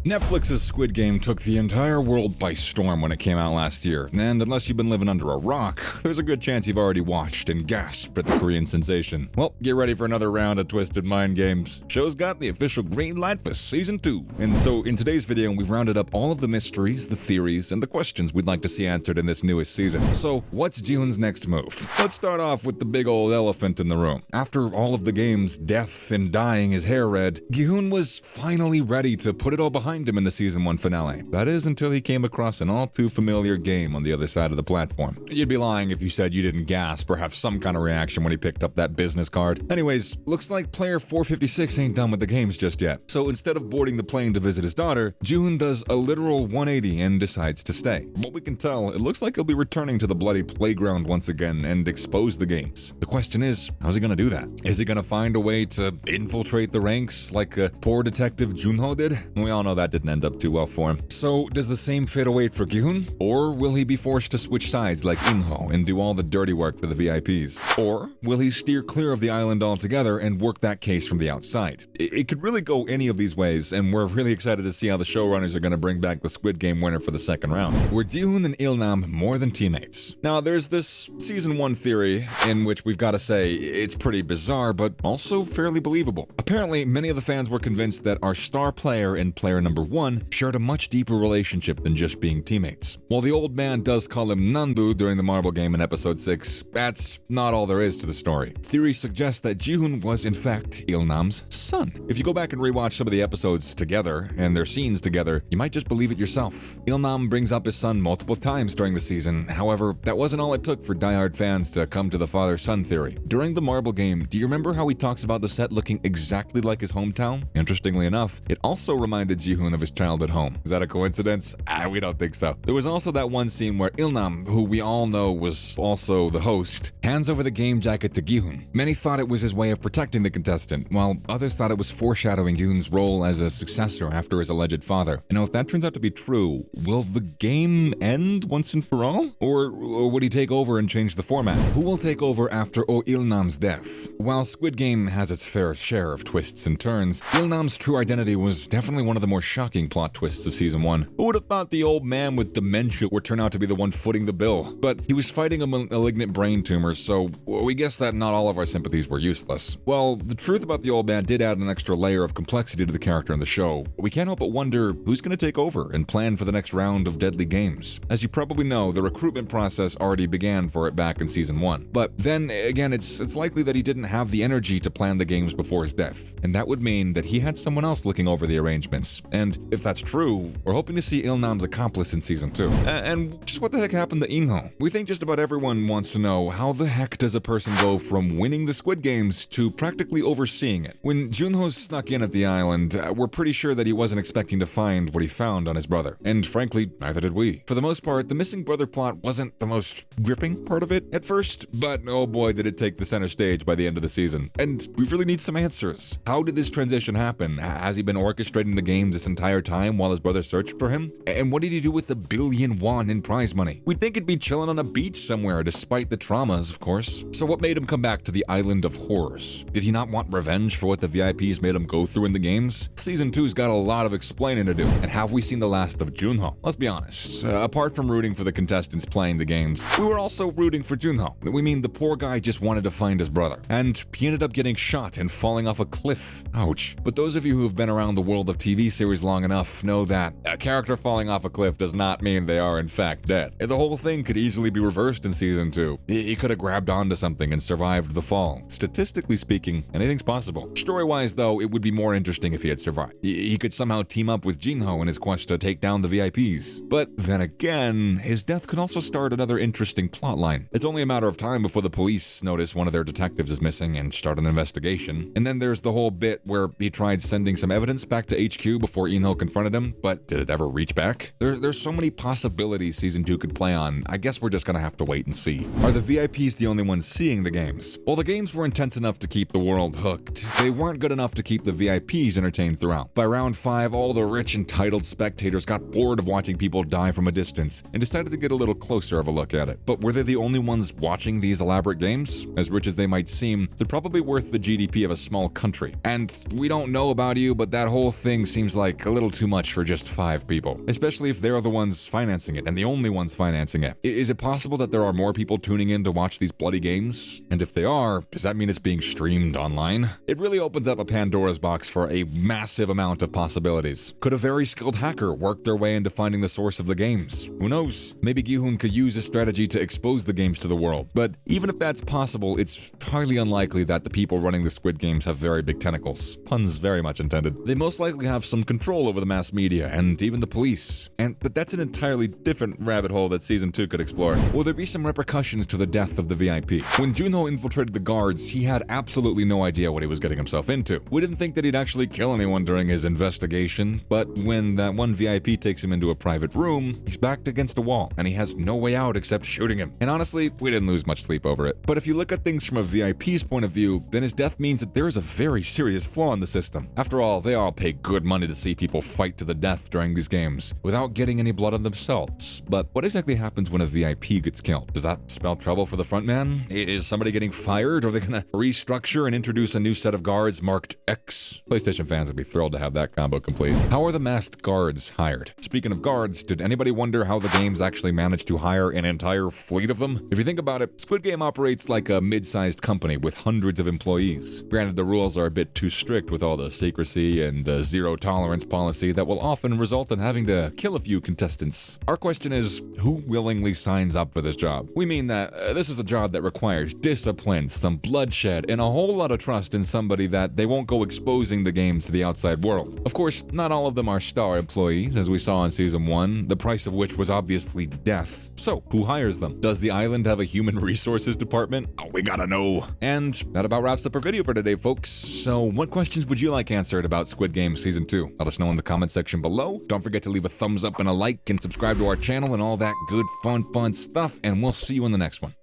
Netflix's Squid Game took the entire world by storm when it came out last year, and unless you've been living under a rock, there's a good chance you've already watched and gasped at the Korean sensation. Well, get ready for another round of twisted mind games. Show's got the official green light for Season 2. And so in today's video, we've rounded up all of the mysteries, the theories, and the questions we'd like to see answered in this newest season. So what's Ji-hoon's next move? Let's start off with the big old elephant in the room. After all of the game's death and dyeing his hair red, Gi-hun was finally ready to put it all behind him in the Season 1 finale. That is, until he came across an all too familiar game on the other side of the platform. You'd be lying if you said you didn't gasp or have some kind of reaction when he picked up that business card. Anyways, looks like player 456 ain't done with the games just yet. So instead of boarding the plane to visit his daughter, Ji-hoon does a literal 180 and decides to stay. From what we can tell, it looks like he'll be returning to the bloody playground once again and expose the games. The question is, how's he gonna do that? Is he gonna find a way to infiltrate the ranks like poor detective Junho did? We all know that didn't end up too well for him. So does the same fate await for Gi-hun? Or will he be forced to switch sides like In-ho and do all the dirty work for the VIPs? Or will he steer clear of the island altogether and work that case from the outside? It could really go any of these ways, and we're really excited to see how the showrunners are going to bring back the Squid Game winner for the second round. Were Ji-hoon and Il-nam more than teammates? Now, there's this Season 1 theory, in which we've got to say it's pretty bizarre, but also fairly believable. Apparently, many of the fans were convinced that our star player and player number 1 shared a much deeper relationship than just being teammates. While the old man does call him Nandu during the marble game in episode 6, that's not all there is to the story. Theory suggests that Ji-hoon was in fact Il-nam's son. If you go back and rewatch some of the episodes together and their scenes together, you might just believe it yourself. Il-nam brings up his son multiple times during the season. However, that wasn't all it took for diehard fans to come to the father-son theory. During the marble game, do you remember how he talks about the set looking exactly like his hometown? Interestingly enough, it also reminded Ji-hoon of his childhood home. Is that a coincidence? We don't think so. There was also that one scene where Il-nam, who we all know was also the host, hands over the game jacket to Gi-hun. Many thought it was his way of protecting the contestant, while others thought it was foreshadowing Gi-hun's role as a successor after his alleged father. You know, if that turns out to be true, will the game end once and for all? Or would he take over and change the format? Who will take over after Il-nam's death? While Squid Game has its fair share of twists and turns, Il-nam's true identity was definitely one of the more shocking plot twists of Season 1. Who would have thought the old man with dementia would turn out to be the one footing the bill? But he was fighting a malignant brain tumor, so we guess that not all of our sympathies were useless. Well, the truth about the old man did add an extra layer of complexity to the character in the show. We can't help but wonder who's going to take over and plan for the next round of deadly games. As you probably know, the recruitment process already began for it back in Season 1. But then again, it's likely that he didn't have the energy to plan the games before his death, and that would mean that he had someone else looking over the arrangements. And if that's true, we're hoping to see Il-nam's accomplice in Season 2. And just what the heck happened to In-ho? We think just about everyone wants to know, how the heck does a person go from winning the Squid Games to practically overseeing it? When Junho snuck in at the island, we're pretty sure that he wasn't expecting to find what he found on his brother. And frankly, neither did we. For the most part, the missing brother plot wasn't the most gripping part of it at first, but oh boy did it take the center stage by the end of the season. And we really need some answers. How did this transition happen? Has he been orchestrating the games this entire time while his brother searched for him? And what did he do with the billion won in prize money? We'd think he'd be chilling on a beach somewhere, despite the traumas, of course. So what made him come back to the Island of Horrors? Did he not want revenge for what the VIPs made him go through in the games? Season 2's got a lot of explaining to do. And have we seen the last of Junho? Let's be honest, apart from rooting for the contestants playing the games, we were also rooting for Junho. We mean the poor guy just wanted to find his brother. And he ended up getting shot and falling off a cliff. Ouch. But those of you who have been around the world of TV series long enough know that a character falling off a cliff does not mean they are in fact dead. The whole thing could easily be reversed in Season 2. He could have grabbed onto something and survived the fall. Statistically speaking, anything's possible. Story-wise though, it would be more interesting if he had survived. He could somehow team up with Jinho in his quest to take down the VIPs. But then again, his death could also start another interesting plotline. It's only a matter of time before the police notice one of their detectives is missing and start an investigation. And then there's the whole bit where he tried sending some evidence back to HQ before In-ho confronted him, but did it ever reach back? There's so many possibilities Season 2 could play on. I guess we're just gonna have to wait and see. Are the VIPs the only ones seeing the games? Well, the games were intense enough to keep the world hooked. They weren't good enough to keep the VIPs entertained throughout. By round 5, all the rich entitled spectators got bored of watching people die from a distance and decided to get a little closer of a look at it. But were they the only ones watching these elaborate games? As rich as they might seem, they're probably worth the GDP of a small country. And we don't know about you, but that whole thing seems like like a little too much for just 5 people, especially if they're the ones financing it and the only ones financing it. Is it possible that there are more people tuning in to watch these bloody games? And if they are, does that mean it's being streamed online? It really opens up a Pandora's box for a massive amount of possibilities. Could a very skilled hacker work their way into finding the source of the games? Who knows? Maybe Gi-hun could use this strategy to expose the games to the world. But even if that's possible, it's highly unlikely that the people running the Squid Games have very big tentacles. Puns very much intended. They most likely have some control over the mass media and even the police. And that's an entirely different rabbit hole that Season 2 could explore. Will there be some repercussions to the death of the VIP? When Junho infiltrated the guards, he had absolutely no idea what he was getting himself into. We didn't think that he'd actually kill anyone during his investigation, but when that one VIP takes him into a private room, he's backed against a wall, and he has no way out except shooting him. And honestly, we didn't lose much sleep over it. But if you look at things from a VIP's point of view, then his death means that there is a very serious flaw in the system. After all, they all pay good money to see people fight to the death during these games, without getting any blood on themselves. But what exactly happens when a VIP gets killed? Does that spell trouble for the front man? Is somebody getting fired? Are they gonna restructure and introduce a new set of guards marked X? PlayStation fans would be thrilled to have that combo complete. How are the masked guards hired? Speaking of guards, did anybody wonder how the games actually managed to hire an entire fleet of them? If you think about it, Squid Game operates like a mid-sized company with hundreds of employees. Granted, the rules are a bit too strict with all the secrecy and the zero-tolerance policy that will often result in having to kill a few contestants. Our question is, who willingly signs up for this job? We mean that this is a job that requires discipline, some bloodshed, and a whole lot of trust in somebody that they won't go exposing the games to the outside world. Of course, not all of them are star employees, as we saw in Season 1, the price of which was obviously death. So, who hires them? Does the island have a human resources department? Oh, we gotta know. And that about wraps up our video for today, folks. So, what questions would you like answered about Squid Game Season 2? Let us know in the comment section below. Don't forget to leave a thumbs up and a like and subscribe to our channel and all that good fun stuff, and we'll see you in the next one.